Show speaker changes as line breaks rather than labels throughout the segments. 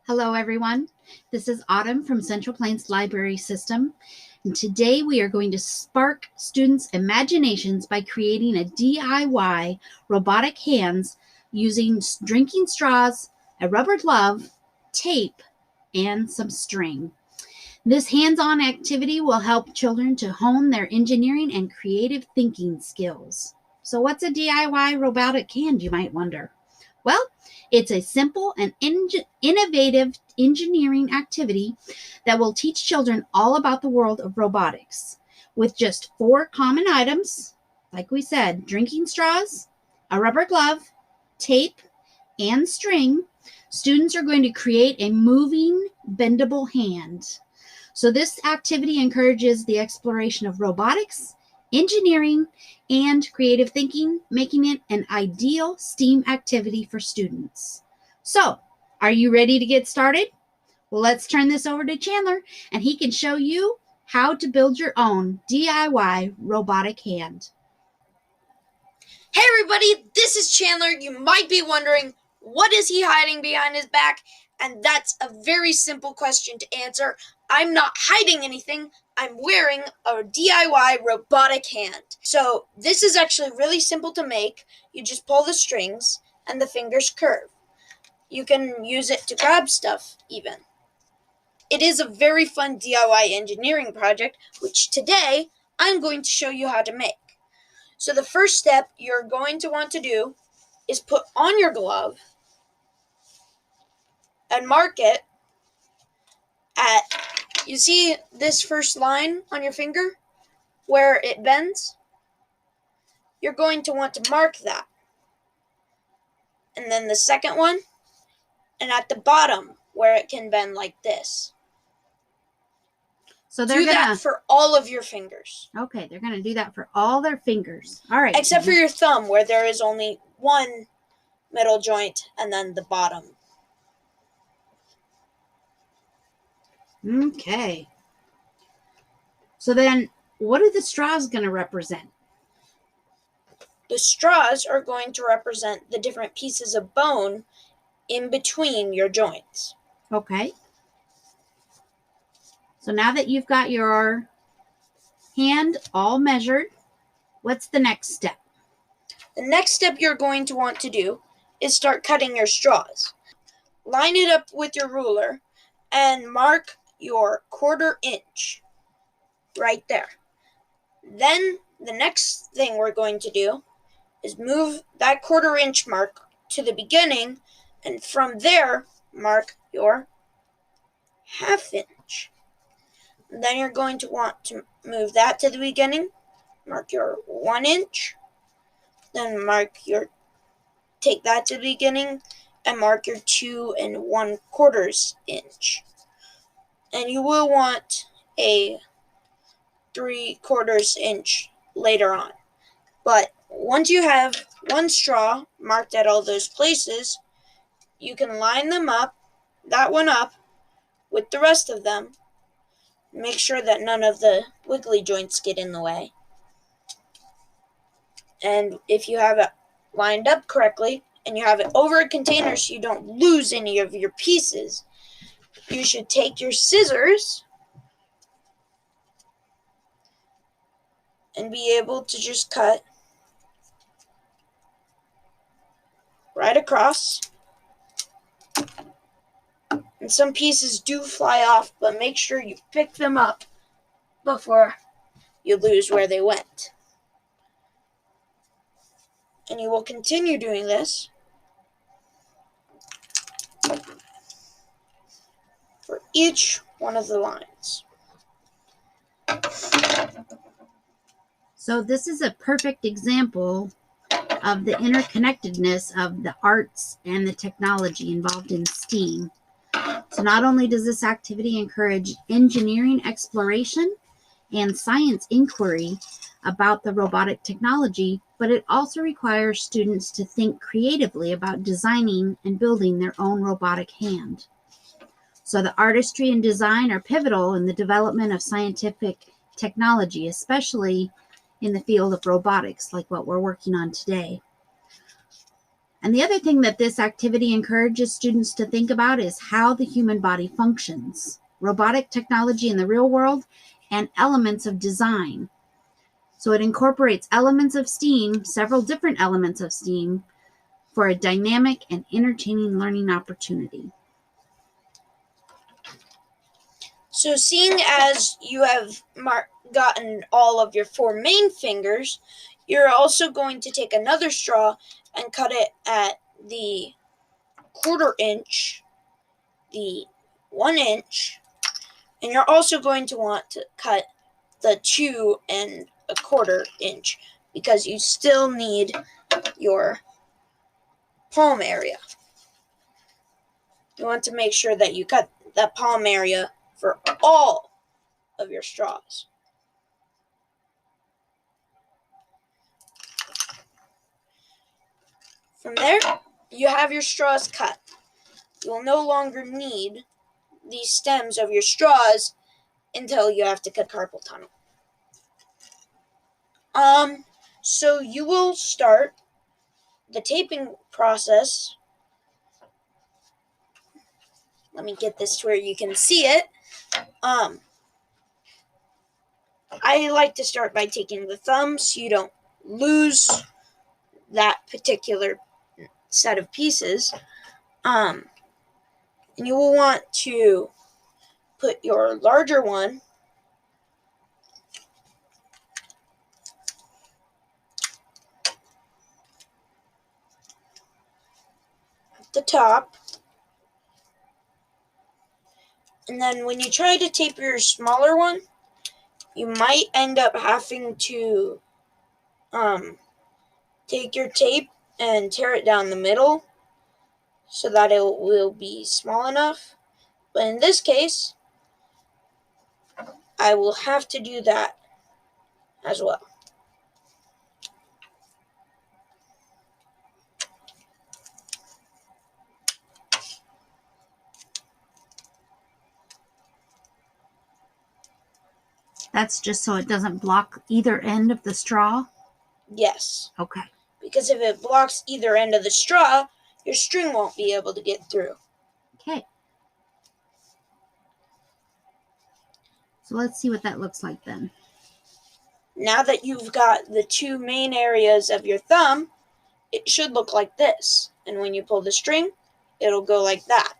Hello, everyone. This is Autumn from Central Plains Library System, and today we are going to spark students' imaginations by creating a DIY robotic hands using drinking straws, a rubber glove, tape, and some string. This hands-on activity will help children to hone their engineering and creative thinking skills. So what's a DIY robotic hand, you might wonder? Well, it's a simple and innovative engineering activity that will teach children all about the world of robotics. With just 4 common items, like we said, drinking straws, a rubber glove, tape, and string, students are going to create a moving, bendable hand. So this activity encourages the exploration of robotics, engineering, and creative thinking, making it an ideal STEAM activity for students. So, are you ready to get started? Well, let's turn this over to Chandler, and he can show you how to build your own DIY robotic hand.
Hey everybody, this is Chandler. You might be wondering, what is he hiding behind his back? And that's a very simple question to answer. I'm not hiding anything. I'm wearing a DIY robotic hand. So this is actually really simple to make. You just pull the strings and the fingers curve. You can use it to grab stuff even. It is a very fun DIY engineering project, which today I'm going to show you how to make. So the first step you're going to want to do is put on your glove and mark it at, you see this first line on your finger where it bends? You're going to want to mark that. And then the second one, and at the bottom where it can bend like this.
So they're
do that for all of your fingers.
Okay, they're going to do that for all their fingers. All right.
Except for your thumb, where there is only one middle joint and then the bottom.
Okay. So then, what are the straws going to represent?
The straws are going to represent the different pieces of bone in between your joints.
Okay. So now that you've got your hand all measured, what's the next step?
The next step you're going to want to do is start cutting your straws. Line it up with your ruler and mark your 1/4 inch right there. Then the next thing we're going to do is move that 1/4 inch mark to the beginning, and from there mark your 1/2 inch. Then you're going to want to move that to the beginning, mark your 1 inch, then take that to the beginning and mark your 2 1/4 inch. And you will want a 3/4 inch later on. But once you have one straw marked at all those places, you can line them up, that one up, with the rest of them. Make sure that none of the wiggly joints get in the way. And if you have it lined up correctly, and you have it over a container so you don't lose any of your pieces, you should take your scissors and be able to just cut right across. And some pieces do fly off, but make sure you pick them up before you lose where they went. And you will continue doing this for each one of the lines.
So this is a perfect example of the interconnectedness of the arts and the technology involved in STEAM. So not only does this activity encourage engineering exploration and science inquiry about the robotic technology, but it also requires students to think creatively about designing and building their own robotic hand. So the artistry and design are pivotal in the development of scientific technology, especially in the field of robotics, like what we're working on today. And the other thing that this activity encourages students to think about is how the human body functions, robotic technology in the real world, and elements of design. So it incorporates elements of S.T.E.A.M, several different elements of S.T.E.A.M, for a dynamic and entertaining learning opportunity.
So seeing as you have gotten all of your 4 main fingers, you're also going to take another straw and cut it at the 1/4 inch, the 1 inch, and you're also going to want to cut the 2 1/4 inch because you still need your palm area. You want to make sure that you cut that palm area for all of your straws. From there, you have your straws cut. You will no longer need the stems of your straws until you have to cut carpal tunnel. So you will start the taping process. Let me get this to where you can see it. I like to start by taking the thumb so you don't lose that particular set of pieces. And you will want to put your larger one at the top. And then when you try to tape your smaller one, you might end up having to take your tape and tear it down the middle so that it will be small enough. But in this case, I will have to do that as well.
That's just so it doesn't block either end of the straw?
Yes.
Okay.
Because if it blocks either end of the straw, your string won't be able to get through.
Okay. So let's see what that looks like then.
Now that you've got the 2 main areas of your thumb, it should look like this. And when you pull the string, it'll go like that.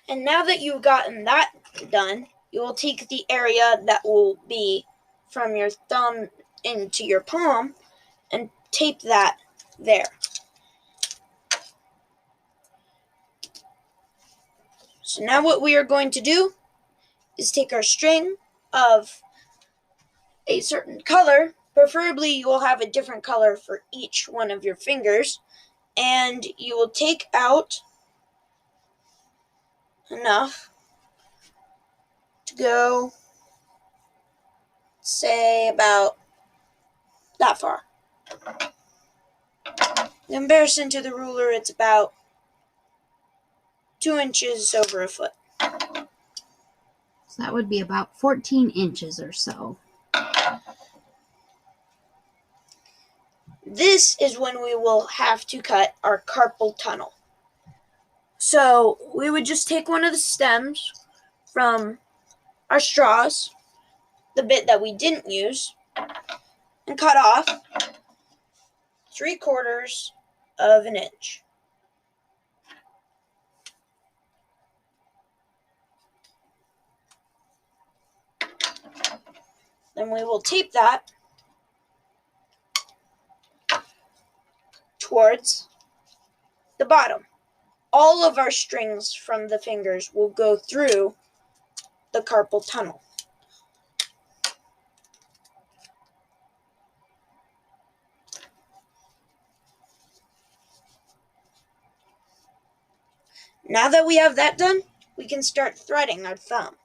And now that you've gotten that done, you will take the area that will be from your thumb into your palm and tape that there. So now what we are going to do is take our string of a certain color, preferably you will have a different color for each one of your fingers, and you will take out enough to go, say, about that far. In comparison to the ruler, it's about 2 inches over a foot.
So that would be about 14 inches or so.
This is when we will have to cut our carpal tunnel. So we would just take one of the stems from our straws, the bit that we didn't use, and cut off 3/4 of an inch. Then we will tape that towards the bottom. All of our strings from the fingers will go through the carpal tunnel. Now that we have that done, we can start threading our thumb.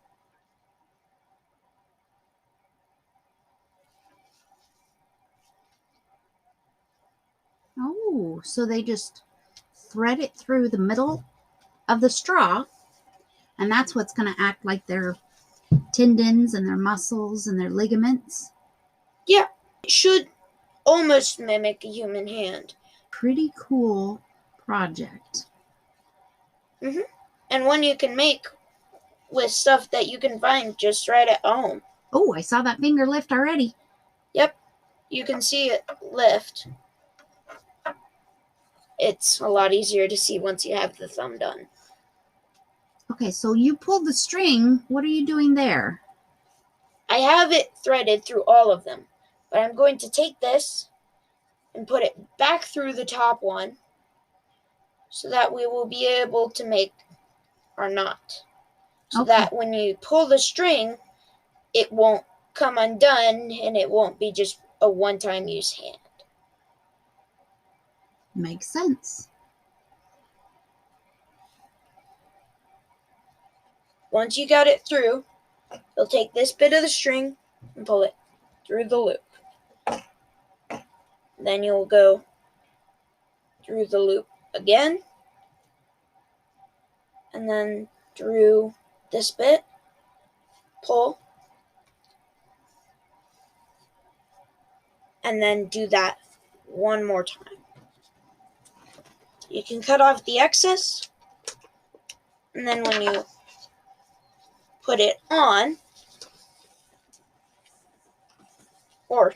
Oh, so they just thread it through the middle of the straw, and that's what's going to act like their tendons and their muscles and their ligaments.
Yeah, it should almost mimic a human hand,
Pretty cool project.
And one you can make with stuff that you can find just right at home.
Oh, I saw that finger lift already.
Yep, you can see it lift. It's a lot easier to see once you have the thumb done.
Okay, so you pulled the string. What are you doing there?
I have it threaded through all of them, but I'm going to take this and put it back through the top one so that we will be able to make our knot. So that when you pull the string, it won't come undone and it won't be just a one-time use hand.
Makes sense.
Once you got it through, you'll take this bit of the string and pull it through the loop. Then you'll go through the loop again, and then through this bit, pull, and then do that one more time. You can cut off the excess, and then when you put it on, or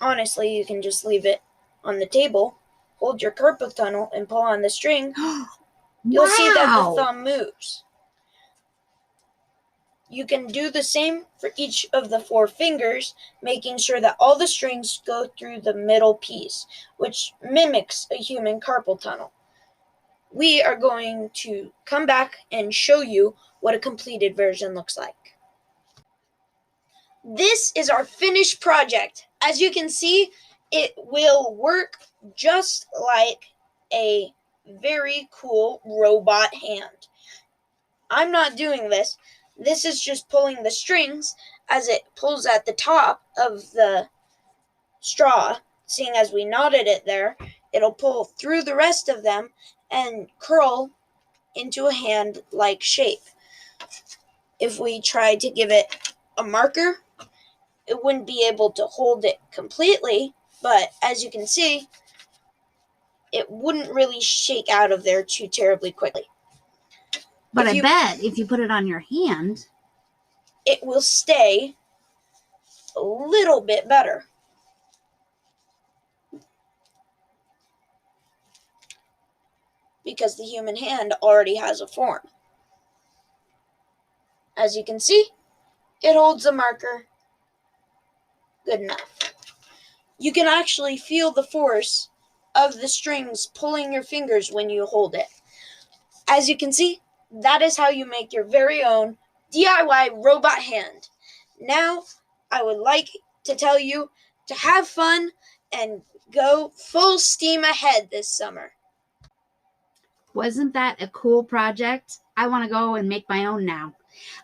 honestly, you can just leave it on the table, hold your carpal tunnel, and pull on the string. You'll see that the thumb moves. You can do the same for each of the 4 fingers, making sure that all the strings go through the middle piece, which mimics a human carpal tunnel. We are going to come back and show you what a completed version looks like. This is our finished project. As you can see, it will work just like a very cool robot hand. I'm not doing this. This is just pulling the strings as it pulls at the top of the straw. Seeing as we knotted it there, it'll pull through the rest of them and curl into a hand-like shape. If we tried to give it a marker, it wouldn't be able to hold it completely, but as you can see, it wouldn't really shake out of there too terribly quickly.
But I bet if you put it on your hand,
it will stay a little bit better. Because the human hand already has a form. As you can see, it holds a marker good enough. You can actually feel the force of the strings pulling your fingers when you hold it. As you can see, that is how you make your very own DIY robot hand. Now, I would like to tell you to have fun and go full steam ahead this summer.
Wasn't that a cool project? I want to go and make my own now.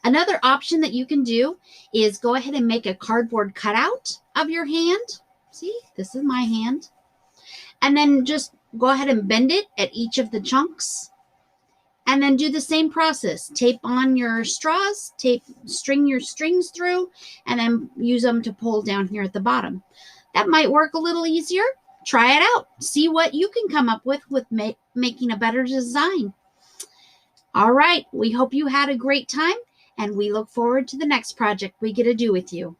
Another option that you can do is go ahead and make a cardboard cutout of your hand. See, this is my hand. And then just go ahead and bend it at each of the chunks. And then do the same process. Tape on your straws, string your strings through, and then use them to pull down here at the bottom. That might work a little easier. Try it out. See what you can come up with making a better design. All right, we hope you had a great time, and we look forward to the next project we get to do with you.